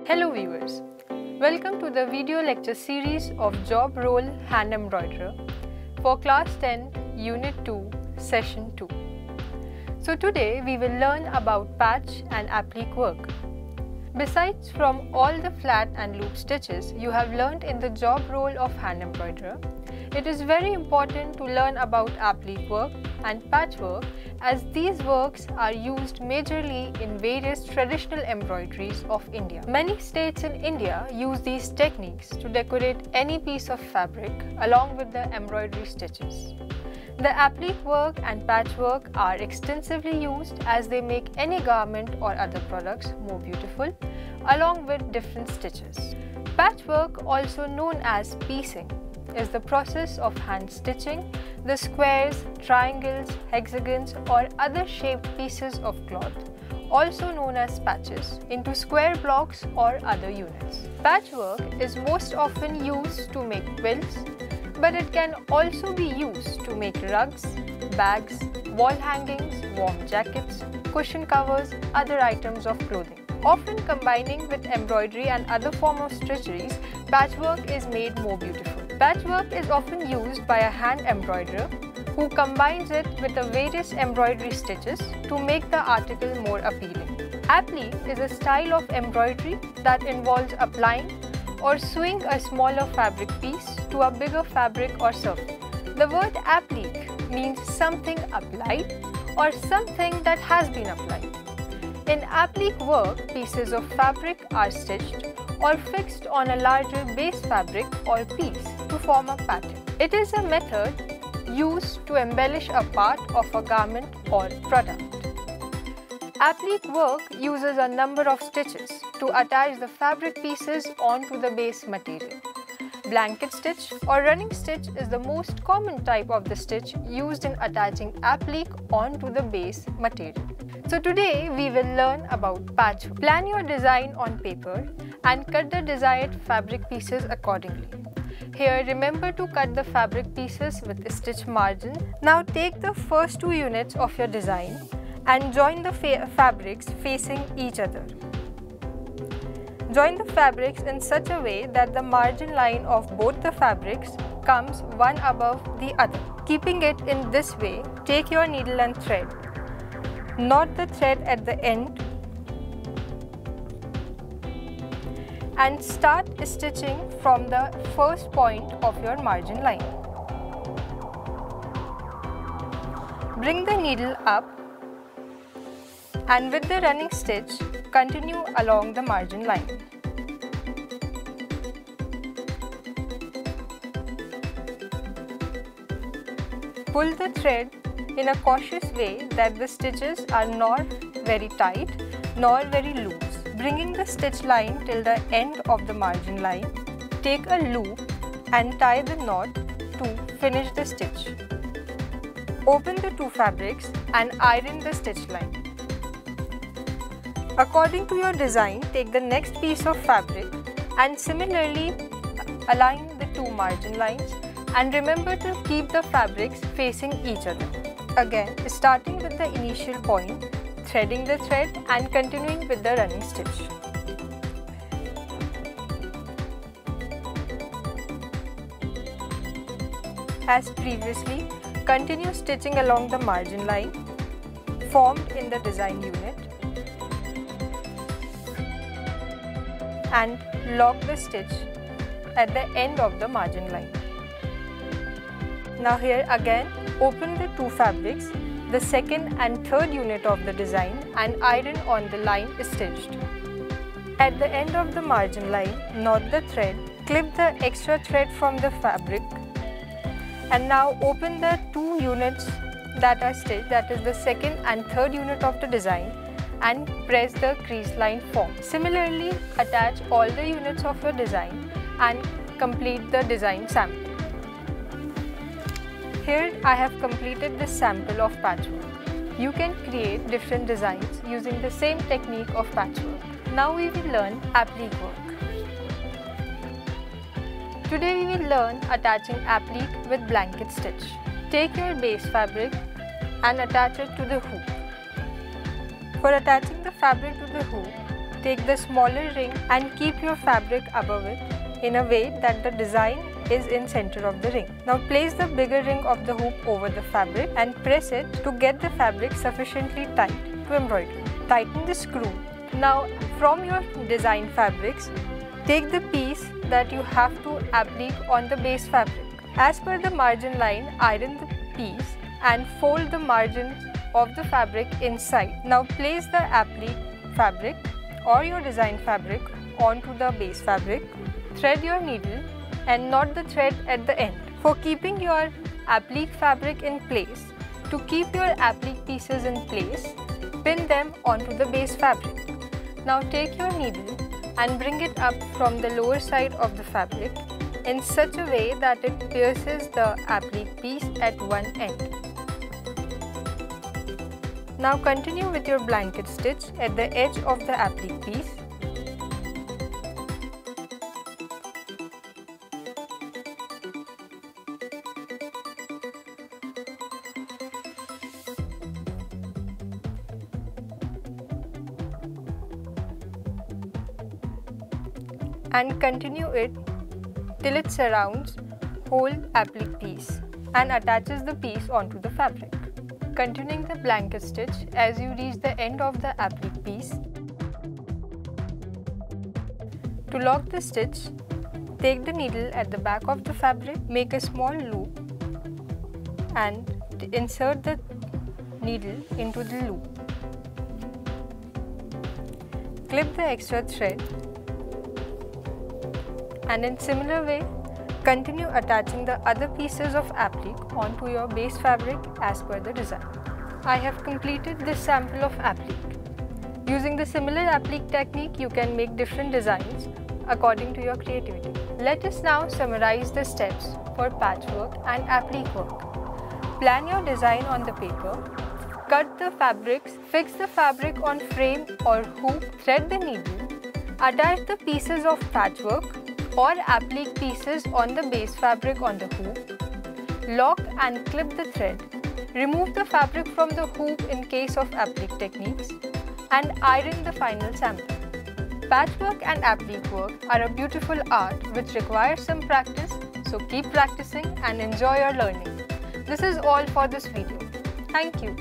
Hello viewers, welcome to the video lecture series of Job Role Hand Embroiderer for Class 10 Unit 2 Session 2. So today we will learn about patch and applique work. Besides from all the flat and loop stitches you have learnt in the job role of hand embroiderer, it is very important to learn about applique work and patchwork as these works are used majorly in various traditional embroideries of India. Many states in India use these techniques to decorate any piece of fabric along with the embroidery stitches. The applique work and patchwork are extensively used as they make any garment or other products more beautiful along with different stitches. Patchwork, also known as piecing, is the process of hand stitching the squares, triangles, hexagons or other shaped pieces of cloth, also known as patches, into square blocks or other units. Patchwork is most often used to make quilts, but it can also be used to make rugs, bags, wall hangings, warm jackets, cushion covers, other items of clothing. Often combining with embroidery and other form of stitcheries, patchwork is made more beautiful. Patchwork is often used by a hand embroiderer who combines it with the various embroidery stitches to make the article more appealing. Applique is a style of embroidery that involves applying or sewing a smaller fabric piece to a bigger fabric or surface. The word applique means something applied or something that has been applied. In applique work, pieces of fabric are stitched or fixed on a larger base fabric or piece to form a pattern. It is a method used to embellish a part of a garment or product. Applique work uses a number of stitches to attach the fabric pieces onto the base material. Blanket stitch or running stitch is the most common type of the stitch used in attaching applique onto the base material. So today we will learn about patchwork. Plan your design on paper and cut the desired fabric pieces accordingly. Here remember to cut the fabric pieces with a stitch margin. Now take the first two units of your design and join the fabrics facing each other. Join the fabrics in such a way that the margin line of both the fabrics comes one above the other. Keeping it in this way, take your needle and thread. Knot the thread at the end and start stitching from the first point of your margin line. Bring the needle up and with the running stitch, continue along the margin line. Pull the thread in a cautious way that the stitches are not very tight nor very loose. Bringing the stitch line till the end of the margin line, take a loop and tie the knot to finish the stitch. Open the two fabrics and iron the stitch line. According to your design, take the next piece of fabric and similarly align the two margin lines and remember to keep the fabrics facing each other. Again, starting with the initial point, threading the thread and continuing with the running stitch. As previously, continue stitching along the margin line formed in the design unit and lock the stitch at the end of the margin line. Now here again, open the two fabrics, the second and third unit of the design and iron on the line stitched. At the end of the margin line, knot the thread, clip the extra thread from the fabric and now open the two units that are stitched, that is the second and third unit of the design, and press the crease line formed. Similarly, attach all the units of your design and complete the design sample. Here I have completed this sample of patchwork. You can create different designs using the same technique of patchwork. Now we will learn applique work. Today we will learn attaching applique with blanket stitch. Take your base fabric and attach it to the hoop. For attaching the fabric to the hoop, take the smaller ring and keep your fabric above it in a way that the design is in center of the ring. Now place the bigger ring of the hoop over the fabric and press it to get the fabric sufficiently tight to embroider. Tighten the screw. Now from your design fabrics, take the piece that you have to applique on the base fabric. As per the margin line, iron the piece and fold the margin of the fabric inside. Now place the applique fabric or your design fabric onto the base fabric. Thread your needle and knot the thread at the end. For keeping your applique fabric in place, to keep your applique pieces in place, pin them onto the base fabric. Now take your needle and bring it up from the lower side of the fabric in such a way that it pierces the applique piece at one end. Now continue with your blanket stitch at the edge of the applique piece. And continue it till it surrounds whole applique piece and attaches the piece onto the fabric. Continuing the blanket stitch as you reach the end of the applique piece. To lock the stitch, take the needle at the back of the fabric, make a small loop and insert the needle into the loop. Clip the extra thread and in similar way, continue attaching the other pieces of applique onto your base fabric as per the design. I have completed this sample of applique. Using the similar applique technique, you can make different designs according to your creativity. Let us now summarize the steps for patchwork and applique work. Plan your design on the paper. Cut the fabrics, fix the fabric on frame or hoop, thread the needle, attach the pieces of patchwork or applique pieces on the base fabric on the hoop, lock and clip the thread, remove the fabric from the hoop in case of applique techniques, and iron the final sample. Patchwork and applique work are a beautiful art which requires some practice, so keep practicing and enjoy your learning. This is all for this video. Thank you.